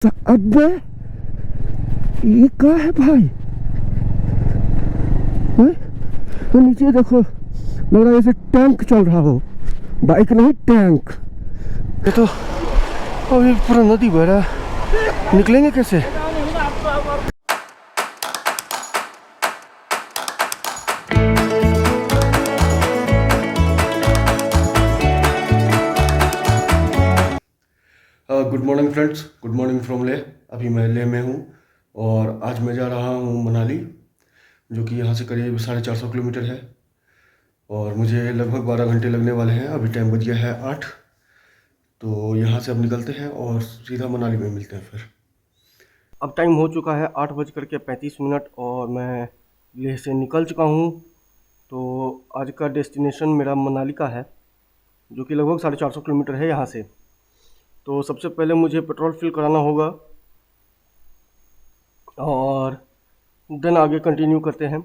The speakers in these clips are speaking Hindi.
अबे ये क्या है भाई? तो नीचे देखो, लग रहा है जैसे टैंक चल रहा हो, बाइक नहीं टैंक। ये तो अभी पूरा नदी बह रहा है, निकलेंगे कैसे? Good morning friends, good morning from ले। अभी मैं ले में हूँ और आज मैं जा रहा हूँ मनाली, जो कि यहाँ से करीब 450 किलोमीटर है और मुझे लगभग 12 घंटे लगने वाले हैं। अभी टाइम बज गया है 8, तो यहाँ से अब निकलते हैं और सीधा मनाली में मिलते हैं फिर। अब टाइम हो चुका है 8:35 और मैं लेह से निकल चुका हूँ। तो आज का डेस्टिनेशन मेरा मनाली का है, जो कि लगभग 450 किलोमीटर है यहाँ से। तो सबसे पहले मुझे पेट्रोल फिल कराना होगा और देन आगे कंटिन्यू करते हैं।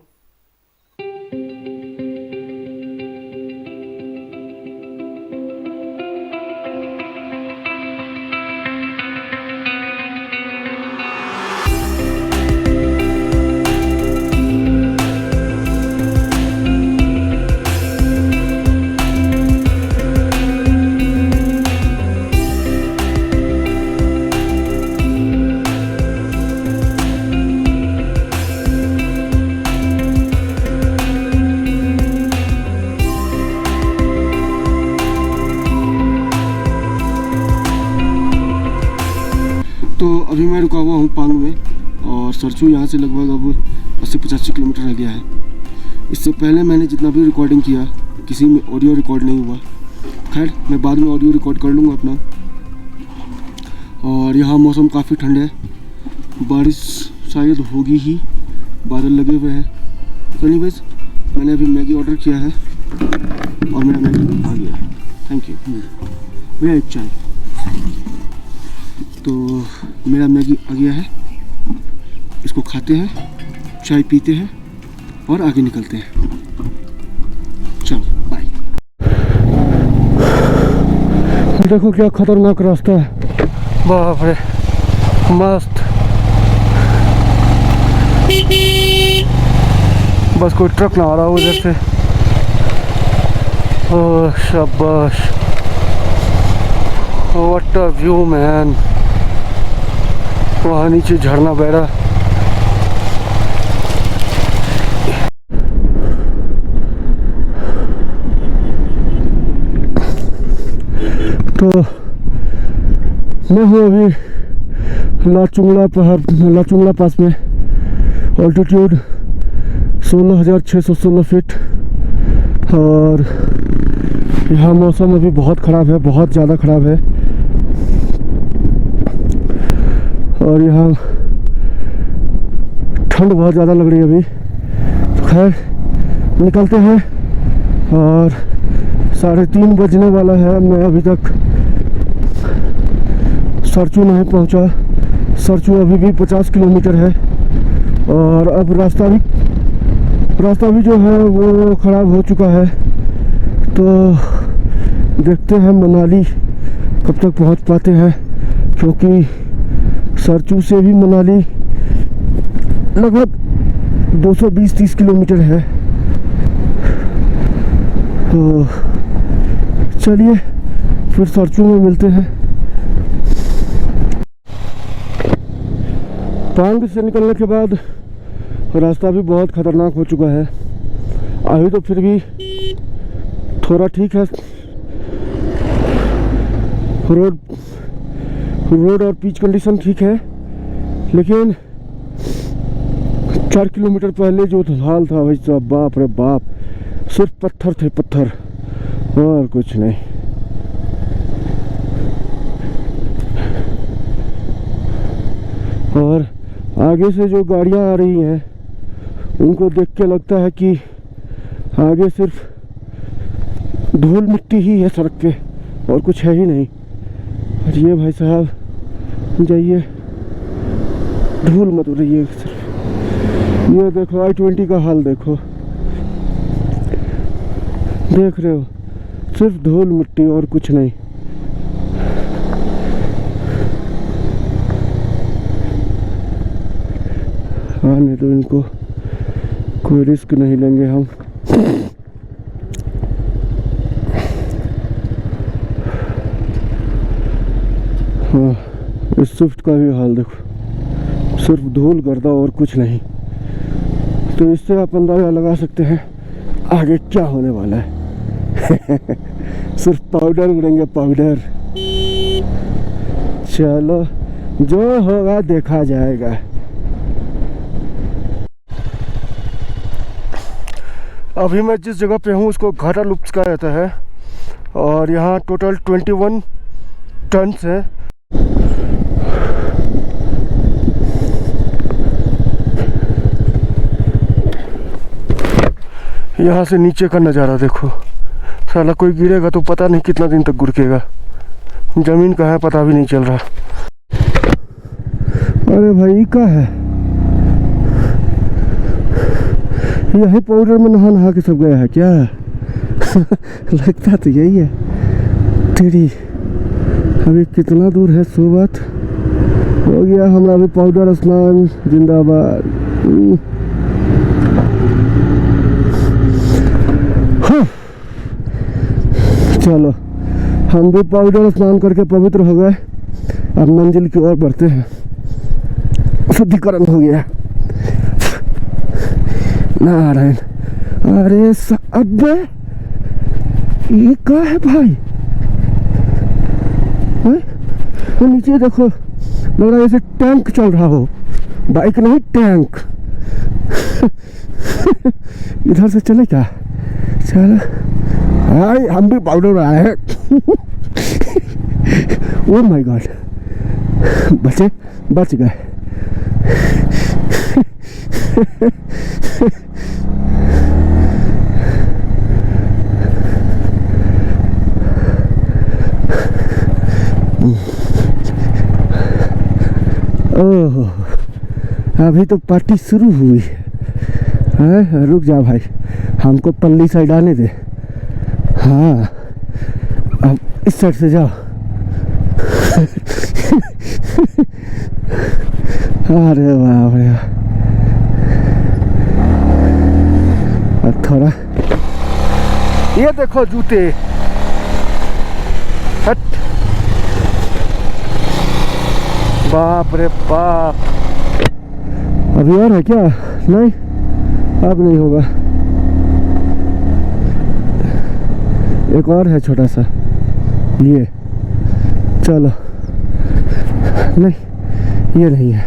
तो अभी मैं रुका हुआ हूँ पांग में और सरचू यहाँ से लगभग अब 80-85 किलोमीटर रह गया है। इससे पहले मैंने जितना भी रिकॉर्डिंग किया, किसी में ऑडियो रिकॉर्ड नहीं हुआ। खैर, मैं बाद में ऑडियो रिकॉर्ड कर लूँगा अपना। और यहाँ मौसम काफ़ी ठंड है, बारिश शायद होगी ही, बादल लगे हुए हैं। तो एनीवेज, मैंने अभी मैगी ऑर्डर किया है और मेरा मैगी आ गया है। थैंक यू भैया, एक चाय। तो मेरा मैगी आ गया है, इसको खाते हैं, चाय पीते हैं और आगे निकलते हैं। चलो बाय। देखो क्या खतरनाक रास्ता है, बाप रे, मस्त। बस कोई ट्रक ना आ रहा हो उधर से। ओह शाबाश, व्हाट अ व्यू मैन। वहाँ नीचे झरना बह रहा। तो मैं हूँ अभी लाचुंगला पास में, ऑल्टीट्यूड 16,616 फीट। और यहाँ मौसम अभी बहुत ख़राब है, बहुत ज़्यादा ख़राब है। और यहाँ ठंड बहुत ज़्यादा लग रही है अभी। तो खैर निकलते हैं और 3:30 बजने वाला है। मैं अभी तक सरचू नहीं पहुँचा। सरचू अभी भी 50 किलोमीटर है और अब रास्ता भी जो है वो ख़राब हो चुका है। तो देखते हैं मनाली कब तक पहुँच पाते हैं, क्योंकि सरचू से भी मनाली लगभग 220-30 किलोमीटर है। तो चलिए फिर सरचू में मिलते हैं। पांग से निकलने के बाद रास्ता भी बहुत ख़तरनाक हो चुका है। अभी तो फिर भी थोड़ा ठीक है, रोड और पिच कंडीशन ठीक है, लेकिन 4 किलोमीटर पहले जो हाल था भाई साहब, बाप रे बाप, सिर्फ पत्थर थे, पत्थर और कुछ नहीं। और आगे से जो गाड़ियां आ रही हैं उनको देख के लगता है कि आगे सिर्फ धूल मिट्टी ही है सड़क पे और कुछ है ही नहीं। और ये भाई साहब जाइए, धूल मत उड़ाइए सिर्फ। ये देखो I-20 का हाल देखो, देख रहे हो, सिर्फ धूल मिट्टी और कुछ नहीं। हाँ, नहीं तो इनको कोई रिस्क नहीं लेंगे हम। हाँ, इस स्विफ्ट का भी हाल देखो, सिर्फ धूल गर्दा और कुछ नहीं। तो इससे आप अंदाजा लगा सकते हैं आगे क्या होने वाला है। सिर्फ पाउडर उड़ेंगे, पाउडर। चलो, जो होगा देखा जाएगा। अभी मैं जिस जगह पे हूँ उसको घाटा लूप्स कहा जाता है और यहाँ टोटल 21 टन्स है। यहाँ से नीचे का नज़ारा देखो, साला कोई गिरेगा तो पता नहीं कितना दिन तक गुड़केगा, ज़मीन का है पता भी नहीं चल रहा। अरे भाई क्या है, यही पाउडर में नहा नहा के सब गया है क्या? लगता तो यही है। तेरी अभी कितना दूर है सोबत, हो गया हमारा भी पाउडर स्नान, जिंदाबाद। चलो, हम भी पाउडर स्नान करके पवित्र हो गए, अब मंजिल की ओर बढ़ते हैं। शुद्धिकरण हो गया। नारायण, अरे अबे ये क्या है भाई? तो नीचे देखो, लग रहा है जैसे टैंक चल रहा हो, बाइक नहीं टैंक। इधर से चले क्या? चलो, हाय हम भी पाउडर आए हैं। ओह माय गॉड, बच गए। ओह, अभी तो पार्टी शुरू हुई है। रुक जा भाई, हमको पल्ली साइड आने दे। हाँ, अब इस साइड से जाओ। अरे वाह रे, अब थोड़ा ये देखो जूते। हट, बाप रे बाप। अभी और है क्या? नहीं, अब नहीं होगा। एक और है छोटा सा, ये। चलो, नहीं ये नहीं है,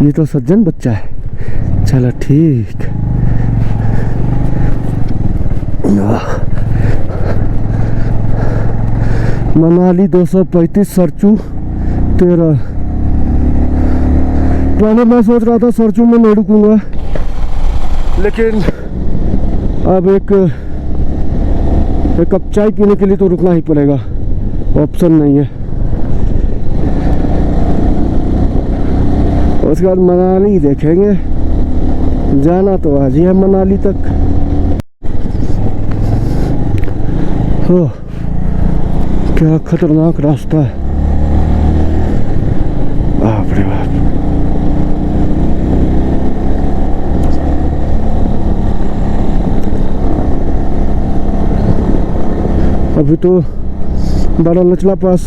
ये तो सज्जन बच्चा है। चलो ठीक। मनाली 235, सरचू 13। पहले मैं सोच रहा था सरचू में नहीं रुकूंगा, लेकिन अब एक कप चाय पीने के लिए तो रुकना ही पड़ेगा, ऑप्शन नहीं है। उसके बाद मनाली देखेंगे, जाना तो आज ही है मनाली तक। हो, क्या खतरनाक रास्ता है, बाप रे बाप। अभी तो बड़ा लचला पास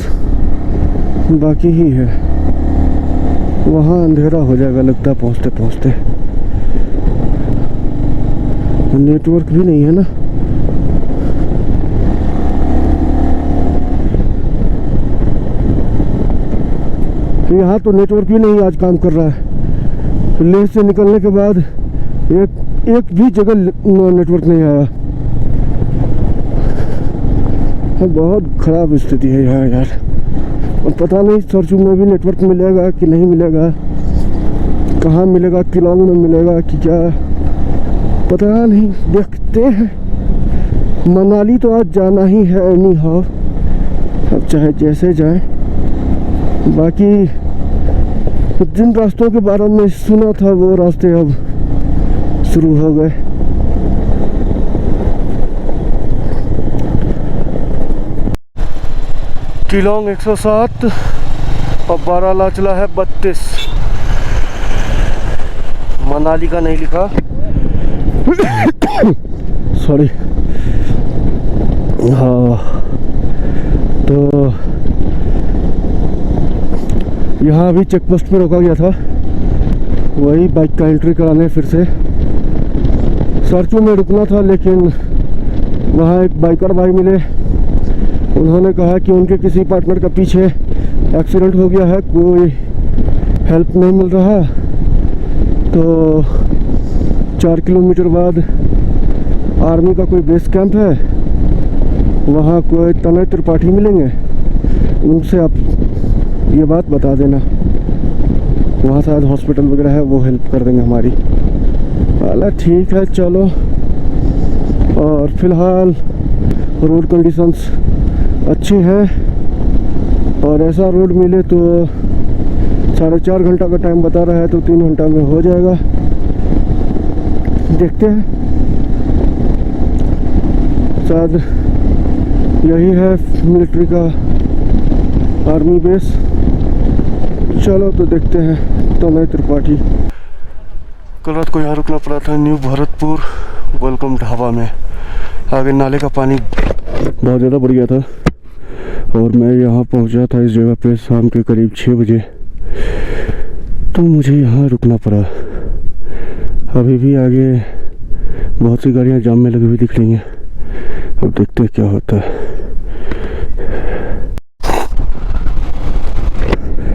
बाकी ही है, वहाँ अंधेरा हो जाएगा लगता है पहुँचते पहुँचते। नेटवर्क भी नहीं है ना। यहाँ तो नेटवर्क भी नहीं आज काम कर रहा है। लेह से निकलने के बाद एक भी जगह नेटवर्क नहीं आया। बहुत ख़राब स्थिति है यहाँ यार। और पता नहीं सरचू में भी नेटवर्क मिलेगा कि नहीं मिलेगा, कहाँ मिलेगा, किलोंग में मिलेगा कि क्या, पता नहीं, देखते हैं। मनाली तो आज जाना ही है एनी हाउ, अब चाहे जैसे जाए। बाकी जिन रास्तों के बारे में सुना था वो रास्ते अब शुरू हो गए। किलोंग 107 और बारालाचला है 32। मनाली का नहीं लिखा। सॉरी। हाँ, तो यहाँ अभी चेक पोस्ट पर रोका गया था, वही बाइक का एंट्री कराने फिर से। सरचू में रुकना था, लेकिन वहाँ एक बाइकर भाई मिले। उन्होंने कहा कि उनके किसी पार्टनर का पीछे एक्सीडेंट हो गया है, कोई हेल्प नहीं मिल रहा, तो 4 किलोमीटर बाद आर्मी का कोई बेस कैंप है, वहाँ कोई तनय त्रिपाठी मिलेंगे, उनसे आप ये बात बता देना। वहाँ शायद हॉस्पिटल वगैरह है, वो हेल्प कर देंगे हमारी। हालां ठीक है, चलो। और फिलहाल रोड कंडीशंस अच्छी हैं, और ऐसा रोड मिले तो 4.5 घंटा का टाइम बता रहा है, तो 3 घंटा में हो जाएगा। देखते हैं, शायद यही है मिलिट्री का आर्मी बेस। चलो तो देखते हैं। तनय त्रिपाठी। कल रात को यहाँ रुकना पड़ा था, न्यू भरतपुर वेलकम ढाबा में। आगे नाले का पानी बहुत ज़्यादा बढ़ गया था, और मैं यहाँ पहुँचा था इस जगह पे शाम के करीब 6 बजे, तो मुझे यहाँ रुकना पड़ा। अभी भी आगे बहुत सी गाड़ियाँ जाम में लगी हुई दिख रही हैं, अब देखते हैं क्या होता है।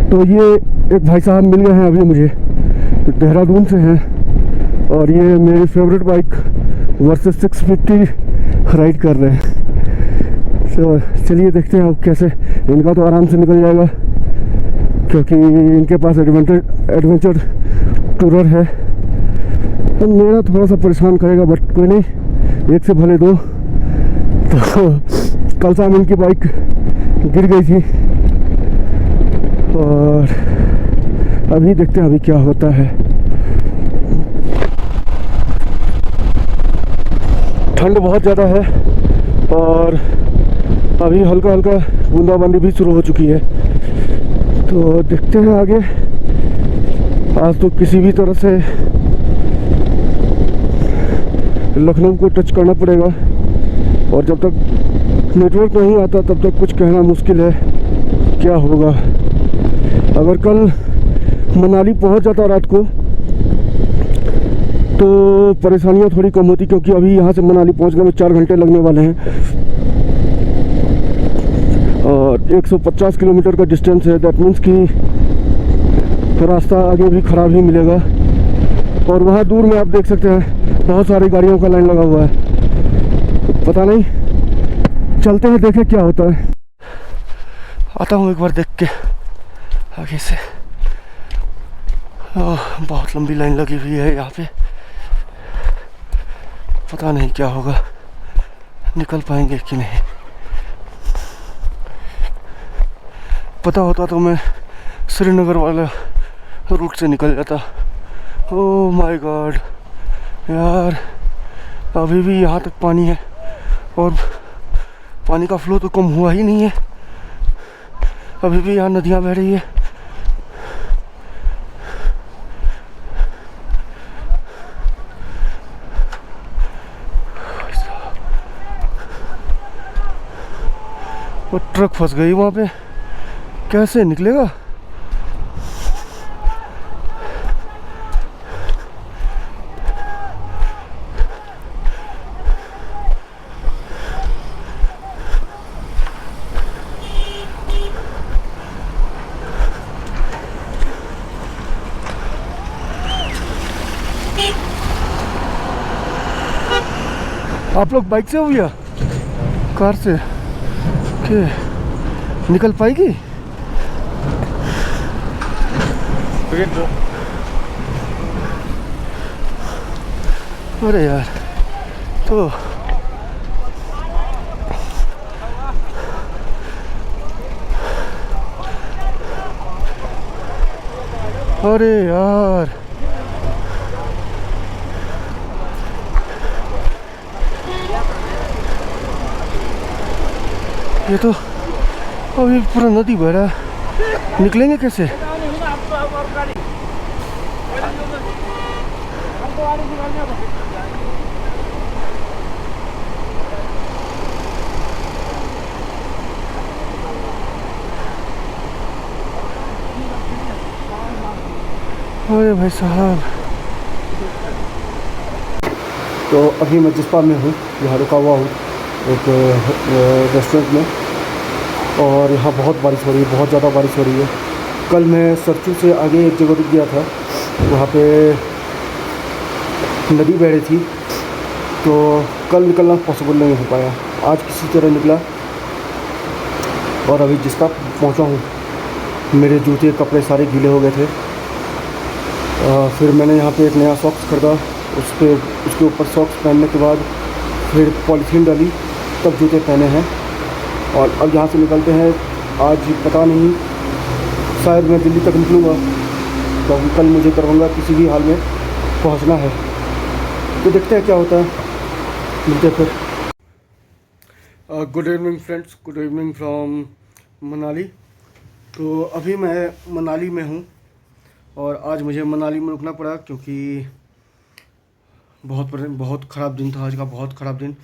तो ये एक भाई साहब मिल गए हैं अभी मुझे, तो देहरादून से हैं, और ये मेरी फेवरेट बाइक वर्सेस 650 राइड कर रहे हैं। तो चलिए देखते हैं अब कैसे। इनका तो आराम से निकल जाएगा, क्योंकि इनके पास एडवेंचर टूरर है। तो मेरा थोड़ा सा परेशान करेगा, बट कोई नहीं, एक से भले दो। तो कल शाम इनकी बाइक गिर गई थी, और अभी देखते हैं अभी क्या होता है। ठंड बहुत ज़्यादा है, और अभी हल्का हल्का बूंदाबांदी भी शुरू हो चुकी है। तो देखते हैं आगे। आज तो किसी भी तरह से लखनऊ को टच करना पड़ेगा, और जब तक नेटवर्क नहीं आता तब तक कुछ कहना मुश्किल है क्या होगा। अगर कल मनाली पहुंच जाता रात को तो परेशानियां थोड़ी कम होती, क्योंकि अभी यहाँ से मनाली पहुंचने में 4 घंटे लगने वाले हैं, और 150 किलोमीटर का डिस्टेंस है। दैट मीन्स कि रास्ता आगे भी ख़राब ही मिलेगा। और वहाँ दूर में आप देख सकते हैं बहुत सारी गाड़ियों का लाइन लगा हुआ है। पता नहीं, चलते हैं देखें क्या होता है। आता हूँ एक बार देख के आगे से। बहुत लंबी लाइन लगी हुई है यहाँ पे, पता नहीं क्या होगा, निकल पाएंगे कि नहीं। पता होता तो मैं श्रीनगर वाला रूट से निकल जाता। ओह माय गॉड यार, अभी भी यहाँ तक पानी है, और पानी का फ्लो तो कम हुआ ही नहीं है। अभी भी यहाँ नदियाँ बह रही है। वो ट्रक फंस गई वहाँ पे, कैसे निकलेगा। आप लोग बाइक से हो या कार से? के निकल पाएगी? अरे यार, तो अरे यार, ये तो अभी पूरा नदी बह रहा है, निकलेंगे कैसे? अरे भाई साहब, तो अभी मैं जिस्पा में हूँ, यहाँ रुका हुआ हूँ एक रेस्टोरेंट में, और यहाँ बहुत बारिश हो रही है, बहुत ज़्यादा बारिश हो रही है। कल मैं सरचू से आगे एक जगह रुक गया था, वहाँ पे नदी बह रही थी, तो कल निकलना पॉसिबल नहीं हो पाया। आज किसी तरह निकला और अभी जिस्पा पहुँचा हूँ। मेरे जूते कपड़े सारे गीले हो गए थे। फिर मैंने यहाँ पे एक नया सॉक्स खरीदा, उसके ऊपर सॉक्स पहनने के बाद फिर पॉलीथीन डाली, तब जूते पहने हैं। और अब यहाँ से निकलते हैं। आज पता नहीं, शायद मैं दिल्ली तक निकलूँगा, तो कल मुझे दरभंगा किसी भी हाल में पहुँचना है, तो देखते हैं क्या होता है, मिलते हैं फिर। Good evening friends, good evening from Manali. तो अभी मैं मनाली में हूँ और आज मुझे मनाली में रुकना पड़ा क्योंकि बहुत ख़राब दिन था आज का, बहुत ख़राब दिन।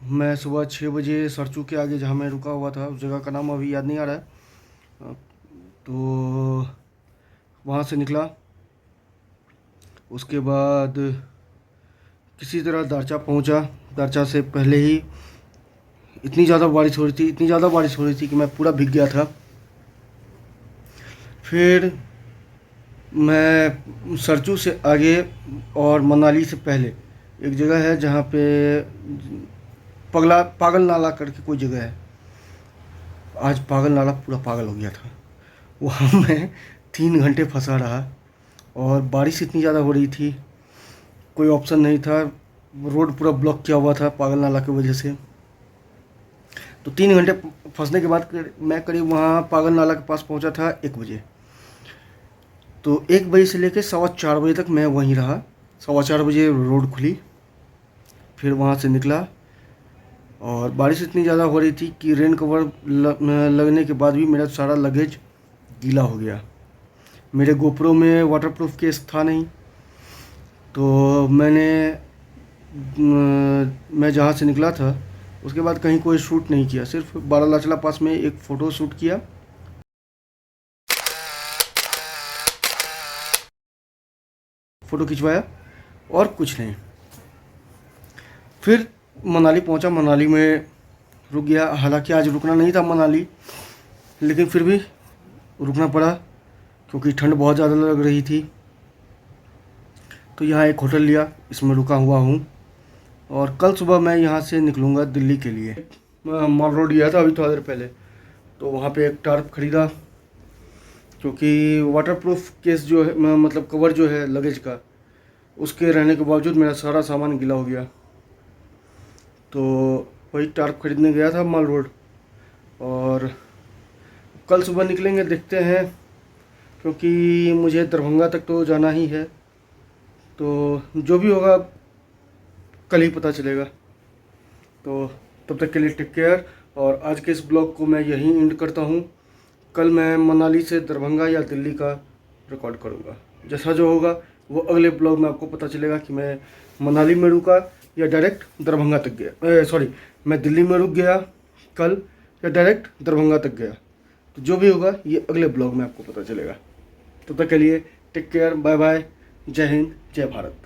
मैं सुबह 6 बजे सरचू के आगे जहाँ मैं रुका हुआ था, उस जगह का नाम अभी याद नहीं आ रहा है, तो वहाँ से निकला। उसके बाद किसी तरह दारचा पहुँचा। दारचा से पहले ही इतनी ज़्यादा बारिश हो रही थी कि मैं पूरा भीग गया था। फिर मैं सरचू से आगे और मनाली से पहले एक जगह है जहाँ पे पागल नाला करके कोई जगह है। आज पागल नाला पूरा पागल हो गया था, वहाँ मैं 3 घंटे फंसा रहा और बारिश इतनी ज़्यादा हो रही थी, कोई ऑप्शन नहीं था। रोड पूरा ब्लॉक किया हुआ था पागल नाला की वजह से। तो 3 घंटे फंसने के बाद मैं करीब वहाँ पागल नाला के पास पहुँचा था 1 बजे। तो 1 बजे से लेकर 4:15 बजे तक मैं वहीं रहा। 4:15 बजे रोड खुली, फिर वहाँ से निकला और बारिश इतनी ज़्यादा हो रही थी कि रेन कवर लगने के बाद भी मेरा सारा लगेज गीला हो गया। मेरे गोप्रो में वाटरप्रूफ केस था नहीं, तो मैं जहाँ से निकला था उसके बाद कहीं कोई शूट नहीं किया, सिर्फ बारालाचला पास में एक फ़ोटो शूट किया, फ़ोटो खिंचवाया और कुछ नहीं। फिर मनाली पहुंचा, मनाली में रुक गया। हालांकि आज रुकना नहीं था मनाली, लेकिन फिर भी रुकना पड़ा क्योंकि ठंड बहुत ज़्यादा लग रही थी। तो यहाँ एक होटल लिया, इसमें रुका हुआ हूँ और कल सुबह मैं यहाँ से निकलूँगा दिल्ली के लिए। मैं मॉल रोड गया था अभी थोड़ा देर पहले, तो वहाँ पे एक टार्प ख़रीदा क्योंकि वाटरप्रूफ केस जो है, मतलब कवर जो है लगेज का, उसके रहने के बावजूद मेरा सारा सामान गीला हो गया। तो वही टार्प खरीदने गया था मॉल रोड, और कल सुबह निकलेंगे, देखते हैं, क्योंकि मुझे दरभंगा तक तो जाना ही है। तो जो भी होगा कल ही पता चलेगा। तो तब तक के लिए टेक केयर, और आज के इस ब्लॉग को मैं यहीं एंड करता हूँ। कल मैं मनाली से दरभंगा या दिल्ली का रिकॉर्ड करूँगा। जैसा जो होगा वो अगले ब्लॉग में आपको पता चलेगा कि मैं मनाली में रुका या डायरेक्ट दरभंगा तक गया। मैं दिल्ली में रुक गया कल या डायरेक्ट दरभंगा तक गया। तो जो भी होगा ये अगले ब्लॉग में आपको पता चलेगा। तब तक के लिए टेक केयर, बाय बाय, जय हिंद, जय भारत।